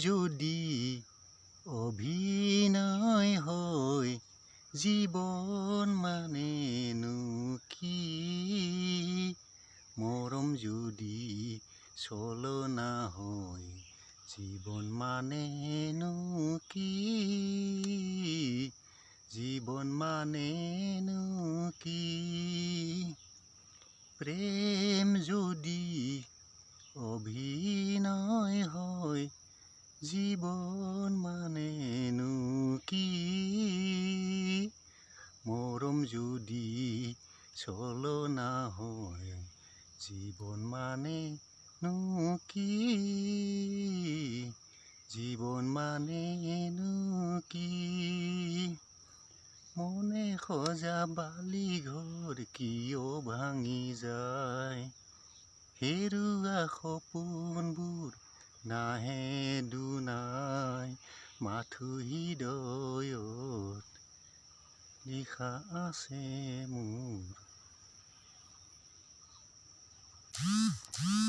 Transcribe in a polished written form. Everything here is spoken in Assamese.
যদি অভিনয় হয় জীৱন মানেনো কি মৰম যদি চলনা হয় জীৱন মানেনো কি জীৱন মানেনো কি প্ৰেম যদি অভিনয় হয় জীৱন মানেনো কি মৰম যদি চলনা হয় জীৱন মানেনো কি জীৱন মানেনো কি মনে সজা বালি ঘৰ কিয় ভাঙি যায় হেৰুৱা সপোনবোৰ নাহে দুনাই মাথো হৃদয়ত লিখা আছে মোৰ